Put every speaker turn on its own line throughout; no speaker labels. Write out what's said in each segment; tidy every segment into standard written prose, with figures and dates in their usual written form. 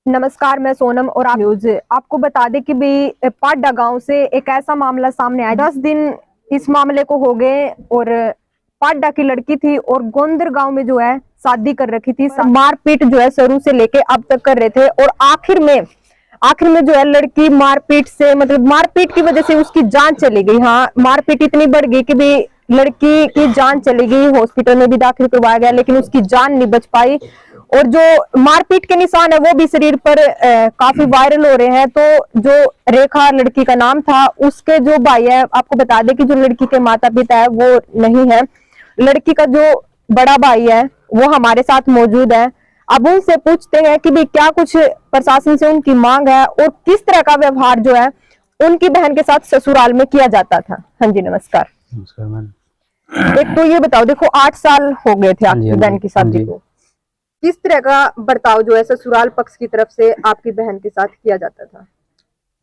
नमस्कार, मैं सोनम और आप न्यूज। आपको बता दें कि भी पाडा गांव से एक ऐसा मामला सामने आया। 10 दिन इस मामले को हो गए और पाडा की लड़की थी और गोंदर गांव में जो है शादी कर रखी थी। मारपीट जो है शुरू से लेके अब तक कर रहे थे और आखिर में जो है लड़की मारपीट से मतलब मारपीट की वजह से उसकी जान चली गई। हाँ, मारपीट इतनी बढ़ गई कि भी लड़की की जान चली गई। हॉस्पिटल में भी दाखिल करवाया गया लेकिन उसकी जान नहीं बच पाई और जो मारपीट के निशान है वो भी शरीर पर काफी वायरल हो रहे हैं। तो जो रेखा लड़की का नाम था, उसके जो भाई है, आपको बता दें कि जो लड़की के माता पिता है वो नहीं है। लड़की का जो बड़ा भाई है वो हमारे साथ मौजूद है। अब उनसे पूछते हैं कि भी क्या कुछ प्रशासन से उनकी मांग है और किस तरह का व्यवहार जो है उनकी बहन के साथ ससुराल में किया जाता था। हाँ जी, नमस्कार।
नमस्कार मैम।
एक तो ये बताओ, देखो 8 साल हो गए थे आपकी बहन की शादी को, किस तरह का बर्ताव जो है ससुराल पक्ष की तरफ से आपकी बहन के साथ किया जाता था?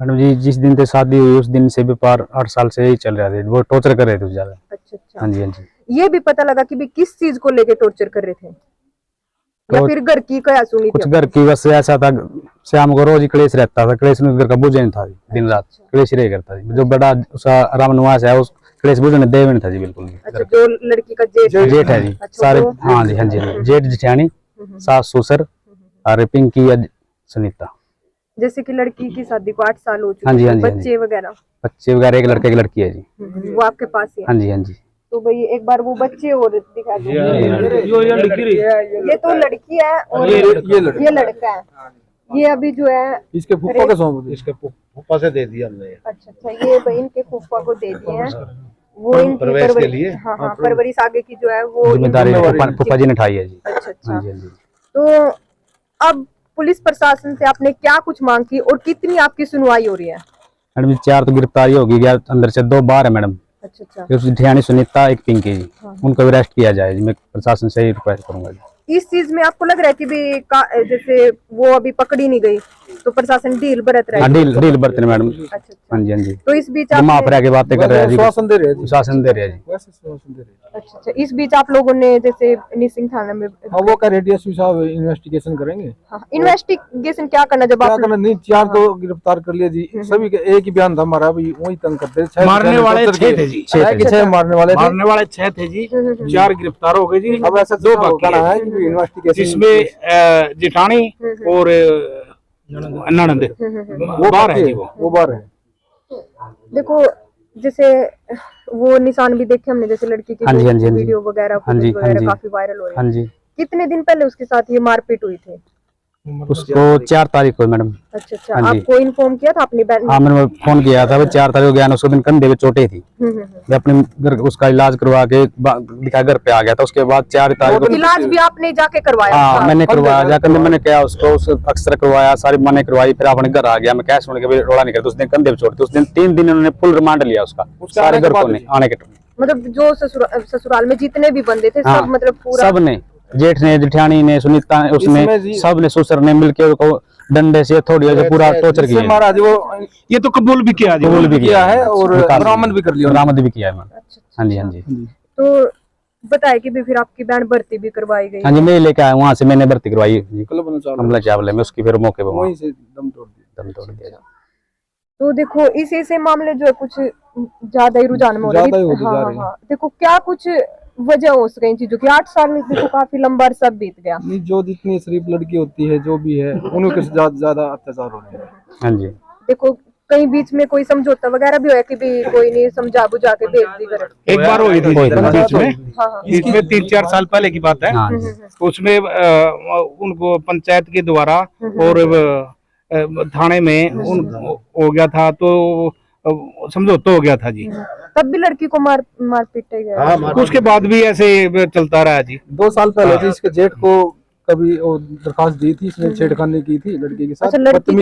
मैडम जी, जिस दिन से शादी हुई उस दिन से व्यापार 8 साल से यही चल रहा था। वो टॉर्चर कर रहे थे ज्यादा।
अच्छा।
हाँ जी, हाँ जी।
ये भी पता लगा कि भी किस चीज को लेके टॉर्चर कर रहे थे या
तो
फिर घर की क्या सुनी
कुछ
थी?
घर की बस ऐसा था, शाम को रोज ही क्लेश रहता था। क्लेश में घर का बुझे नहीं था, दिन रात क्लेश ही रह करता था। जो बड़ा उसका रामनिवास है उस क्लेश बुझने दे नहीं था जी, बिल्कुल भी।
अच्छा, जो लड़की का
जेठ है जी।
अच्छा,
सारे हाँ जी, हाँ जी। जेठ जिठानी, सास ससुर और पिंकी सुनीता।
जैसे कि लड़की की शादी को 8 साल हो चुके
हाँ जी, हाँ
हैं,
जी।
बच्चे वगैरह
एक लड़का एक लड़की है जी।
वो आपके पास ही है?
हाँ जी, हाँ जी।
तो भाई एक बार वो बच्चे और दिखा दो। ये तो लड़की है और ये लड़का है। ये अभी जो है
इसके फूफा का सौंप इसके फूफा से दे दिया हमने।
अच्छा, ये भाई इनके फूफा को दे दिए हैं। वो इनकी
परवरिश के लिए।
हाँ, परवरिश आगे की जो है वो
जिम्मेदारी फूफा जी ने उठाई है जी।
अच्छा।
हाँ जी, हाँ जी।
तो अब पुलिस प्रशासन से आपने क्या कुछ मांग की और कितनी आपकी सुनवाई हो रही है?
मैडम जी, 4 तो गिरफ्तारी होगी, अंदर से 2 बाहर है मैडम।
अच्छा।
एक धियानी सुनीता, एक पिंकी जी। उनको भी अरेस्ट किया जाए। मैं प्रशासन से ही रिक्वेस्ट करूंगा जी।
इस चीज में आपको लग रहा है कि भी जैसे वो अभी पकड़ी नहीं गई तो प्रशासन डील बरत रहा है?
डील बरत रहे मैडम।
अच्छा।
हाँ जी, हाँ जी।
तो इस बीच
माफ रह के बातें कर रहे हैं जी।
शासन दे रहे हैं,
शासन दे रहे हैं जी।
वैसे शासन दे रहे हैं।
अच्छा। इस बीच आप लोगों ने जैसे निसिंग थाना में
हाँ, वो कह रहे डीएसपी साहब इन्वेस्टिगेशन करेंगे।
हाँ, इन्वेस्टिगेशन क्या करना जब
क्या
आप
करना नहीं, 4 को गिरफ्तार कर लिया जी। सभी के एक ही बयान था हमारा, भी वही तंग करते थे।
मारने वाले 6 थे जी।
6 मारने वाले थे।
6 थे जी। 4 गिरफ्तार हो गए जी।
अब ऐसा 2 कहना है कि इन्वेस्टिगेशन,
जिसमें जिठानी और ननंद
वो
बाहर है जी।
वो बाहर है।
देखो, जैसे वो निशान भी देखे हमने, जैसे लड़की की
हाँ जी, हाँ जी, हाँ जी।
वीडियो वगैरह
हाँ जी, हाँ जी।
काफी वायरल हो रही है।
हाँ जी।
कितने दिन पहले उसके साथ ये मारपीट हुई थी?
उसको 4 तारीख को मैडम।
अच्छा।
हाँ जी।
आपको इन्फॉर्म किया था अपनी बहन?
हाँ, मैंने फोन किया था। 4 तारीख को गया, उसको दिन कंधे पे चोटें थी। मैं अपने घर उसका इलाज करवा के दिखा घर पे आ गया था। उसके बाद 4 तारीख को
इलाज भी आपने जाके करवाया?
हाँ, मैंने करवाया जाकर। मैंने क्या उसको अक्सर करवाया, सारी मैंने करवाई। फिर अपने घर आ गया। मैं क्या सुन के रोड़ा नहीं करता। उस दिन कंधे पे चोट थी। उस दिन 3 दिन उन्होंने फुल रिमांड लिया उसका, सारे घर को आने के।
मतलब जो ससुराल में जितने भी बंदे थे सब मतलब पूरा
सब ने, जेठ ने, जिठानी ने, सुनीता ने, उसने सब ने, ससुर ने मिलके उसको डंडे से थोड़ी पूरा टॉर्चर किया
महाराज। वो
ये तो कबूल भी किया जी।
कबूल भी किया
है और बरामद भी कर लिया।
बरामद भी किया है मैम। हाँ जी, हाँ जी।
तो बताया कि भी फिर आपकी बहन भर्ती भी करवाई गई?
हाँ जी, मैं लेके आया वहाँ से। मैंने भर्ती करवाई
कमला
चावला में। उसकी फिर मौके पर
वहीं से दम तोड़ दिया।
तो देखो, इस ऐसे मामले जो है कुछ ज्यादा ही रुझान में हो रहा है। हाँ। देखो, क्या कुछ वजह हो सके इन चीजों की? 8 साल में देखो काफी लंबा अरसा बीत गया।
नहीं, जो जितनी शरीफ लड़की होती है जो भी है उनके ज्यादा अत्याचार हो रहे हैं।
हाँ जी।
देखो, कहीं बीच में कोई समझौता वगैरह भी होया कि भी कोई नहीं समझा बुझा के भेज दी घर?
एक बार हुई थी बीच में।
हाँ।
इसमें 3-4 साल पहले की बात है। उसमें उनको पंचायत के द्वारा और थाने में हो गया था, तो समझौता हो गया था जी।
तब भी लड़की को मार पीटे गया?
उसके बाद भी ऐसे चलता रहा जी।
2 साल पहले थी, इसके जेठ को कभी दरखास्त दी थी, इसने छेड़खानी की थी लड़की के साथ।
अच्छा, लड़की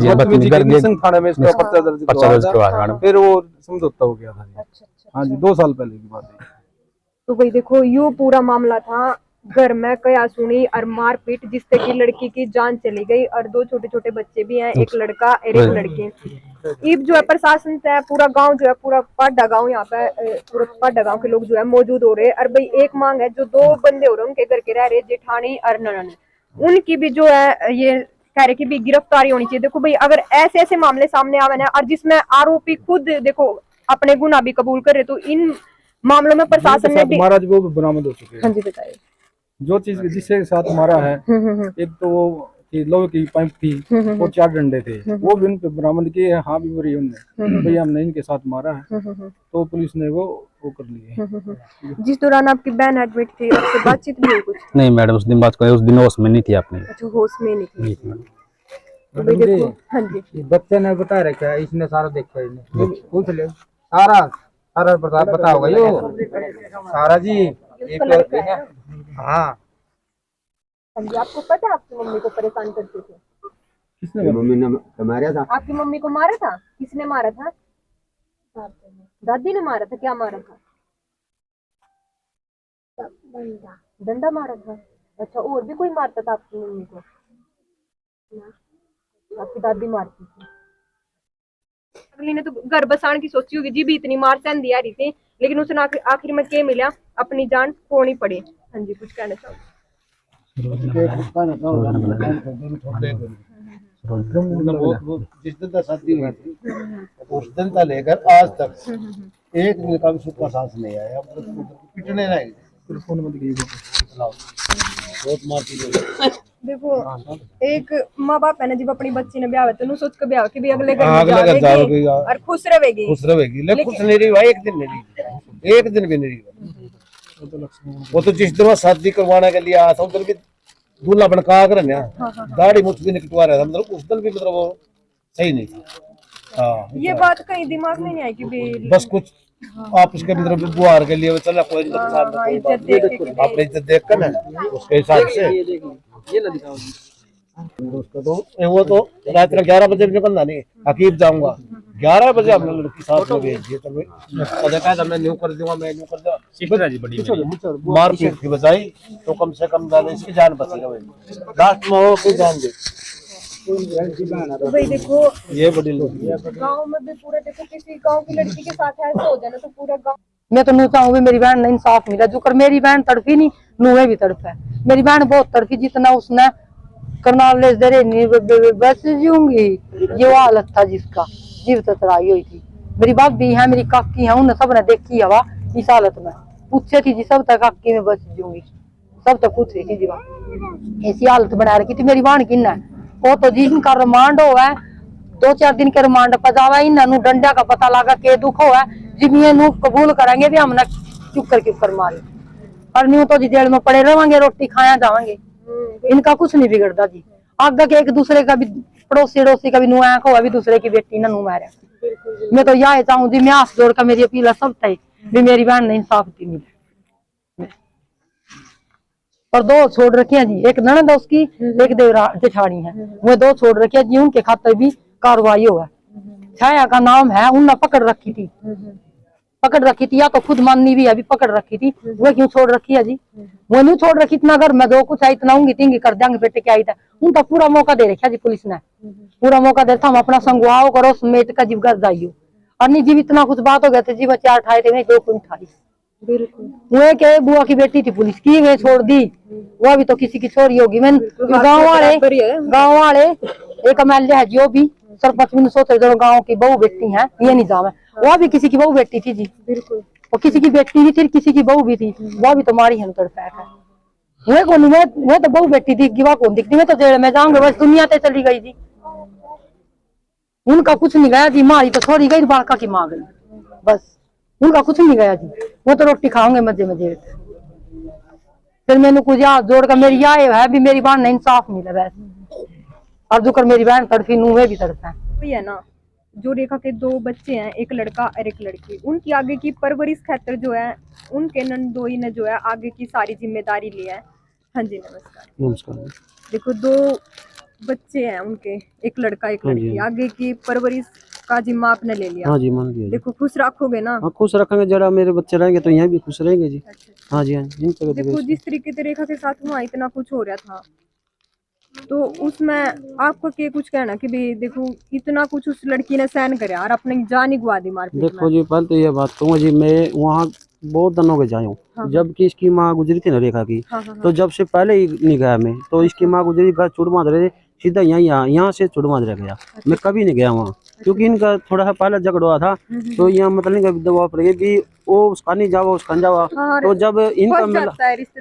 बदतमीजी थाने में इसका पर्चा दर्ज करवाया था। फिर वो समझौता हो गया था।
अच्छा।
हाँ जी, 2 साल पहले की बात है।
तो भाई देखो, यो पूरा मामला था। घर में कया सुनी और मारपीट जिससे कि लड़की की जान चली गई और 2 छोटे बच्चे भी हैं, एक लड़का और एक लड़की। इब जो है प्रशासन से पूरा गांव जो है, पूरा पाडा गांव, यहाँ पे पूरा पाडा गांव के लोग जो है मौजूद हो रहे हैं। और भाई एक मांग है, जो 2 बंदे हो रहे हैं उनके घर के रह रहे जेठानी और ननन, उनकी भी जो है ये कह रहे कि भी गिरफ्तारी होनी चाहिए। देखो भाई, अगर ऐसे ऐसे मामले सामने आवे ना, और जिसमें आरोपी खुद देखो अपने गुनाह भी कबूल करे, तो इन मामलों में प्रशासन ने भी।
महाराज वो भी बरामद हो चुके
हाँ
हैं।
जी बताइए।
जो चीज जिसके साथ मारा है, एक तो वो लोहे की पाइप थी और 4 डंडे थे, वो भी उन पे बरामद किए हैं। हाँ भी मरी उनने, भैया हमने इनके साथ मारा है, तो पुलिस ने वो कर लिए।
जिस दौरान आपकी बहन एडमिट थी, उससे बातचीत भी हुई कुछ?
नहीं मैडम, उस दिन बात करें, उस दिन होश में नहीं थी आपने।
अच्छा, होश में नहीं थी। तो भाई
मैडम
देखो, हाँ जी,
बच्चे ने बता रखा है, इसने सारा देखा है, पूछ ले सारा सारा पता होगा यो सारा जी। एक हाँ
जी, आपको पता है आपकी मम्मी को परेशान करते थे?
किसने मम्मी ने मारा था?
आपकी मम्मी को मारा था? किसने मारा था? दादी ने मारा था? क्या मारा था? डंडा मारा था। अच्छा, और भी कोई मारता था आपकी मम्मी को? आपकी दादी मारती थी। अगली ने तो घर बसाने की सोची होगी जी, भी इतनी मार सहन दिया रही थी, लेकिन उसने आखिर में क्या मिला? अपनी जान खोनी पड़ी। हाँ जी, कुछ कहना चाहूँ?
जिस दिन तक शादी हुई थी उस दिन से लेकर आज तक एक दिन का भी सुख का सांस नहीं आया। पिटने लगे, बहुत मारती थी।
देखो, एक माँ बाप है ना, जब अपनी बच्ची ने ब्याह तो सोच के ब्याह कि भी अगले घर
अगले घर जाओगी
और खुश रहेगी।
खुश रहेगी, लेकिन खुश नहीं रही भाई, एक दिन नहीं रही, एक दिन भी नहीं रही। वो तो जिस दिन शादी करवाने के लिए आया था, उधर भी दूल्हा बनका कर दाढ़ी मुझ भी नहीं कटवा रहा था, मतलब उस दिन भी मतलब वो सही नहीं था। हाँ,
ये बात कहीं दिमाग में नहीं आई कि भी
बस कुछ आपस के मतलब बुआर के लिए चला कोई अपनी इज्जत देख कर ना उसके हिसाब से उसका तो वो तो रात में 11 बजे निकलना नहीं, हकीम जाऊंगा 11 बजे हमने लड़की साथ में भेज दिया। तो कहता मैं न्यू कर दूंगा, मैं न्यू कर दूंगा। मार पीट की बजाई तो कम से कम ज्यादा इसकी जान बचेगा, लास्ट में वो कोई जान दे।
तो भाई देखो,
ये बड़ी
गांव में भी पूरा देखो, किसी गांव की लड़की के साथ ऐसा हो जाए ना, तो पूरा गांव।
मैं तो नहीं चाहूँ मेरी बहन ने इंसाफ मिला, जो कर मेरी बहन तड़पी नहीं, नूहे भी तड़प है। मेरी बहन बहुत तड़पी, जितना उसने करनाल ले दे नहीं बस जीऊंगी, ये वो हालत था जिसका जीव तराई हुई थी। मेरी बाप भी है, मेरी काकी है, उन्हें सब ने देखी हवा इस हालत में, पूछे थी जी सब तक काकी में बस जीऊंगी, सब तक पूछ रही थी जी बात। ऐसी हालत बना रखी थी मेरी बहन की ना। वो तो जिनका रिमांड हो है 2-4 दिन के रिमांड पजावा, इन्हों डंडा का पता लगा के दुख हो है, जिम्मे नू कबूल करेंगे भी हमने चुप कर मारे, और न्यू तो जी जेल में पड़े रहेंगे, रोटी खाया जाएंगे। इनका कुछ नहीं बिगड़ता जी, आगे के एक दूसरे का भी पड़ोसी का भी नू आंख हो, भी दूसरे की बेटी ना नू मारे। मैं तो यह चाहूँ जी, मैं हाथ जोड़ कर मेरी अपील सब तय भी मेरी बहन ने इंसाफ दी मिले। और 2 छोड़ रखी है जी, एक ननद है उसकी, एक देवरा जेठानी है, वो 2 छोड़ रखी है जी, उनके खाते भी कार्रवाई हुआ। छाया का नाम है, उनने पकड़ रखी थी, या तो खुद माननी भी अभी पकड़ रखी थी, वो क्यों छोड़ रखी है जी? वो नहीं छोड़ रखी, इतना घर में जो कुछ है इतना ऊँगी तिंगी कर देंगे बेटे क्या था। उनका पूरा मौका दे रखा जी पुलिस ने, पूरा मौका देता हम अपना संगवाओ करो समेट का जीव घर जाइयो, और नहीं जीव इतना कुछ बात हो गया था जी, बच्चे 4 उठाए थे, मैं 2 उठाई। वो के बुआ की बेटी थी पुलिस की, मैं छोड़ दी, वो अभी तो किसी की छोरी होगी। मैं गाँव वाले एक एमएलए है जो भी सरपंच भी सोचे जो गाँव की बहू बेटी है, ये नहीं जावे, वो भी किसी की बहू बेटी थी जी, बिल्कुल, वो किसी की बेटी भी थी, किसी की बहू भी थी, वो भी तो मारी है तड़पैक है। वो तो बहू बेटी थी, गिवा कौन दिखती, मैं तो जेल में जाऊंगे, बस दुनिया ते चली गई जी, उनका कुछ नहीं गया जी, मारी तो छोड़ी गई, बालका की माँ गई, बस उनका कुछ नहीं गया जी, वो तो रोटी खाओगे मजे मजे। फिर मैंने कुछ हाथ जोड़ कर मेरी आए है भी मेरी बहन ने इंसाफ मिला वैसे, और जो कर मेरी बहन तड़पी नू भी तड़पा
है ना। जो रेखा के 2 बच्चे हैं, एक लड़का और एक लड़की, उनकी आगे की परवरिश खातिर जो है उनके नंदोई ने जो है आगे की सारी जिम्मेदारी ली है। हाँ जी नमस्कार। देखो 2 बच्चे हैं उनके, एक लड़का एक लड़की, आगे की परवरिश का जिम्मा आपने ले लिया।
हाँ जी, मान लिया।
देखो खुश रखोगे ना?
हाँ खुश रखेंगे, जरा मेरे बच्चे रहेंगे तो यहाँ भी खुश रहेंगे जी।
अच्छा।
हाँ जी, हाँ जी।
देखो जिस तरीके से रेखा के साथ हुआ, इतना कुछ हो रहा था, तो उसमें आपको क्या कुछ कहना कि भाई देखो इतना कुछ उस लड़की ने सहन कराया और अपनी जान ही गवा दी मारपीट में।
देखो जी, पहले तो ये बात कहूँगा जी, मैं वहाँ बहुत दिनों के जाए हूँ। जब कि इसकी माँ गुजरी थी ना रेखा की, तो जब से पहले ही नहीं गया मैं। तो इसकी माँ गुजरी घर चुड़माद रहे, सीधा यहाँ से चुड़माद रह गया। मैं कभी नहीं गया वहाँ, क्योंकि इनका थोड़ा सा पहले झगड़ा हुआ था। तो यहाँ मतलब दबाव पड़ गया कि वो उसका नहीं जावा, उसका जावा। तो जब इनका मिला,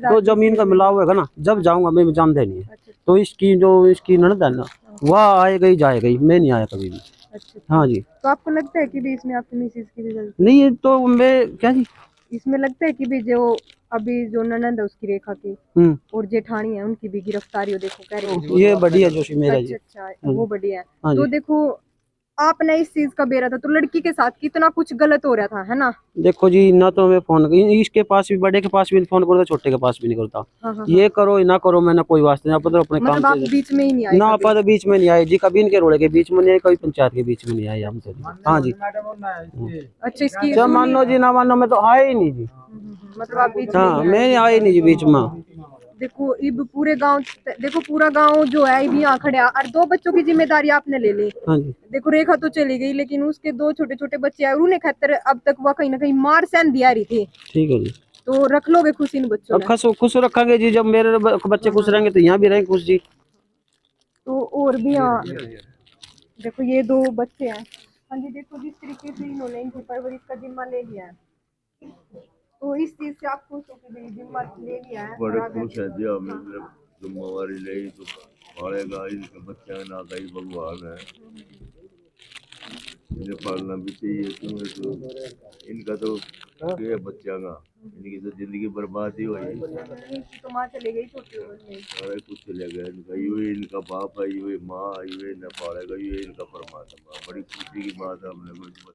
तो जब इनका मिलाव होगा ना, जब जाऊंगा मैं जानते नहीं है। तो इसकी जो इसकी ननद है ना, वह आए गई जाए गई, मैं नहीं आया कभी भी। हाँ जी।
तो आपको लगता है कि भी इसमें आपकी मिसेज की भी गलती?
नहीं, तो मैं क्या जी,
इसमें लगता है कि भी जो अभी जो ननद है उसकी रेखा की और जेठानी है उनकी भी गिरफ्तारी हो, देखो कह रही है।
ये बढ़िया जोशी मेरा जी।
अच्छा, वो बढ़िया है।
हाँ
तो
जी।
देखो आपने इस चीज का बेरा था, तो लड़की के साथ कितना कुछ गलत हो रहा था, है ना?
देखो जी, ना तो मैं फोन, इसके पास भी, बड़े के पास भी फोन करता, छोटे के पास भी नहीं करता। ये करो ना करो, मैंने कोई वास्ते नहीं, अपन अपने
मतलब
काम
आप बीच में ही नहीं आए?
ना अपन तो बीच में नहीं आए जी, कभी इनके रोड़े के बीच में नहीं आए, कभी पंचायत के बीच में नहीं आए हम तो। हाँ जी।
अच्छा, इसकी
जब मानो जी ना मानो, मैं तो आए ही नहीं जी।
मतलब आप बीच
हाँ, मैं आए नहीं जी बीच में।
देखो अब पूरे गांव, देखो पूरा गांव जो है अब यहाँ खड़े और 2 बच्चों की जिम्मेदारी आपने ले ली।
हाँ जी।
देखो रेखा तो चली गई, लेकिन उसके 2 छोटे छोटे बच्चे हैं, उन्हें खातर अब तक वह कहीं ना कहीं मार सहन दिया रही थी।
ठीक है जी।
तो रख लोगे खुश इन बच्चों ने?
खुश रखेंगे जी, जब मेरे बच्चे खुश रहेंगे तो यहाँ भी रहेंगे खुश जी।
तो और भी यहाँ देखो ये 2 बच्चे हैं। हाँ जी, देखो जिस तरीके से इन्होंने इनकी परवरिश का जिम्मा ले लिया है, तो इस चीज से आप खुश हो कि जिम्मा ले लिया है?
बड़े खुश है जी, हमें जिम्मेवारी ले तो पालेगा, इनके बच्चा ना कहीं भगवान है, इन्हें पालना भी चाहिए। तो इनका तो क्या बच्चा का, इनकी तो जिंदगी बर्बाद ही हुई।
तो माँ चले गई छोटी उम्र में,
सारा कुछ चले गया इनका, ये इनका बाप है, ये माँ, ये न पालेगा, ये इनका परमात्मा। बड़ी खुशी की बात है हमने